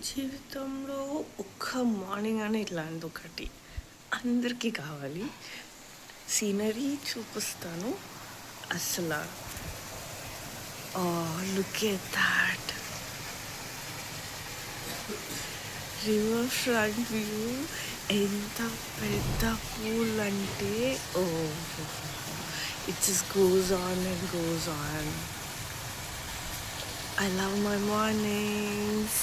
జీవితంలో ఒక్క మార్నింగ్ అని ఇట్లాంటి ఒకటి అందరికీ కావాలి. సీనరీ చూపిస్తాను. అసలు look at that river front view. ఎంత పెద్ద పూల్ అంటే it just goes on and goes on. I love my mornings.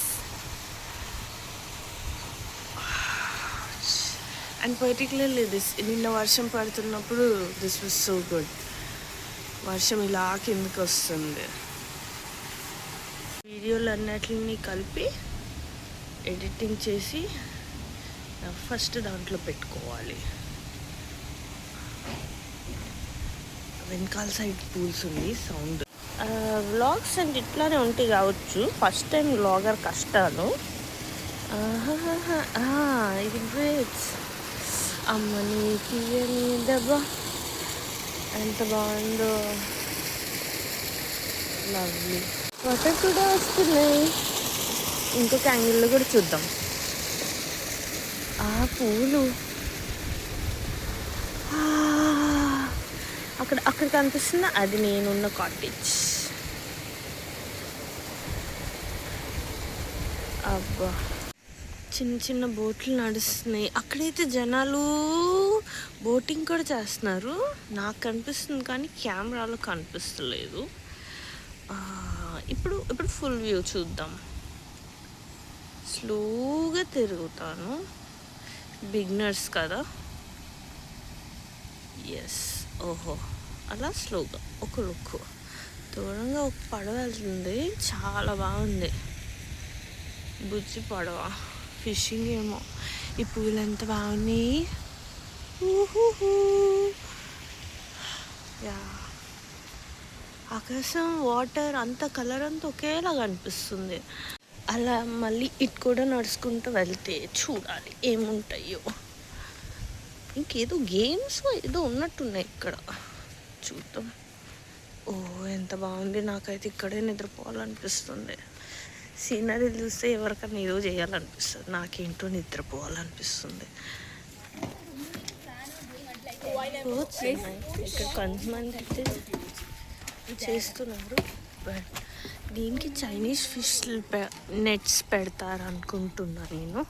And particularly నిన్న వర్షం పడుతున్నప్పుడు దిస్ వాజ్ సో గుడ్. వర్షం ఇలా కిందకి వస్తుంది. వీడియోలు అన్నిటిని కలిపి ఎడిటింగ్ చేసి ఫస్ట్ దాంట్లో పెట్టుకోవాలి. వెనకాల సైడ్ పూల్స్ ఉంది. సౌండ్ వ్లాగ్స్ అంటే ఇట్లానే ఉంటాయి కావచ్చు. ఫస్ట్ టైం వ్లాగర్ కష్టాలు. ఇది గ్రేట్స్. అమ్మని తీయని దెబ్బ ఎంత బాగుందో. లవ్లీ. వాటర్ కూడా వస్తున్నాయి. ఇంకొక యాంగిల్లో కూడా చూద్దాం. ఆ పూలు అక్కడ కనిపిస్తున్న అది నేనున్న కాటేజ్. అబ్బా, చిన్న చిన్న బోట్లు నడుస్తున్నాయి. అక్కడైతే జనాలు బోటింగ్ కూడా చేస్తున్నారు. నాకు కనిపిస్తుంది కానీ కెమెరాలో కనిపిస్తలేదు. ఇప్పుడు ఫుల్ వ్యూ చూద్దాం. స్లోగా తిరుగుతాను. బిగినర్స్ కదా. ఎస్. ఓహో, అలా స్లోగా ఒక లుక్. దూరంగా ఒక పడవ వెళ్తుంది. చాలా బాగుంది. బుజ్జి పడవ. ఫిషింగ్ ఏమో. ఈ పూలు ఎంత బాగున్నాయి. యా, ఆకాశం, వాటర్ అంత కలర్ అంతా ఒకేలాగా అనిపిస్తుంది. అలా మళ్ళీ ఇటు కూడా నడుచుకుంటూ వెళ్తే చూడాలి ఏముంటాయో. ఇంకేదో గేమ్స్ ఏదో ఉన్నట్టున్నాయి ఇక్కడ. చూద్దాం. ఎంత బాగుంది. నాకైతే ఇక్కడే నిద్రపోవాలనిపిస్తుంది. సీనరీ చూస్తే ఎవరికైనా ఏదో చేయాలనిపిస్తుంది. నాకేంటో నిద్రపోవాలనిపిస్తుంది. ఇక్కడ కొంతమంది అయితే చేస్తున్నారు. బట్ దీనికి చైనీస్ ఫిష్ నెట్స్ పెడతారు అనుకుంటున్నా నేను.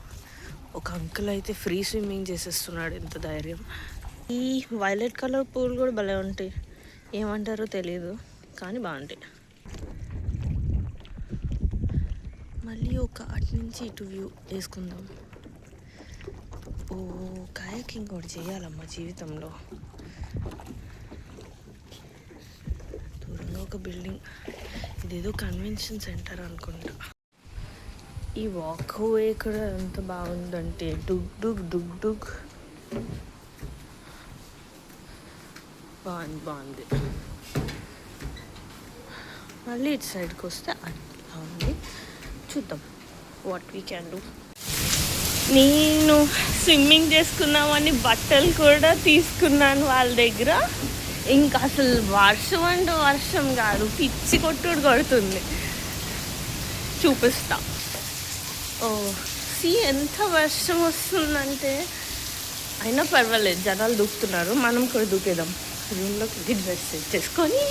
ఒక అంకుల్ అయితే ఫ్రీ స్విమ్మింగ్ చేసేస్తున్నాడు. ఎంత ధైర్యం. ఈ వైలెట్ కలర్ పూలు కూడా భలే ఉంటాయి. ఏమంటారో తెలియదు కానీ బాగుంటాయి. మళ్ళీ ఒక అటు నుంచి ఇటు వ్యూ వేసుకుందాం. కాయాకింగ్ కూడా చేయాలమ్మా జీవితంలో. దూరంగా ఒక బిల్డింగ్. ఇదేదో కన్వెన్షన్ సెంటర్ అనుకుంటా. ఈ వాక్ వే కూడా ఎంత బాగుందంటే డుగ్ డుగ్ డుగ్ డుగ్. బాగుంది. మళ్ళీ ఇటు సైడ్కి వస్తే అట్లా ఉంది. చూద్దాం వాట్ వీ క్యాన్ డూ. నేను స్విమ్మింగ్ చేసుకున్నామని బట్టలు కూడా తీసుకున్నాను వాళ్ళ దగ్గర. ఇంకా అసలు వర్షం అంటే వర్షం కాదు, పిచ్చి కొట్టుడు కొడుతుంది. చూపిస్తా. ఎంత వర్షం వస్తుందంటే అయినా పర్వాలేదు, జనాలు దూకుతున్నారు. మనం కూడా దూకేద్దాం. రూమ్లోకి డ్రెస్ చేసుకొని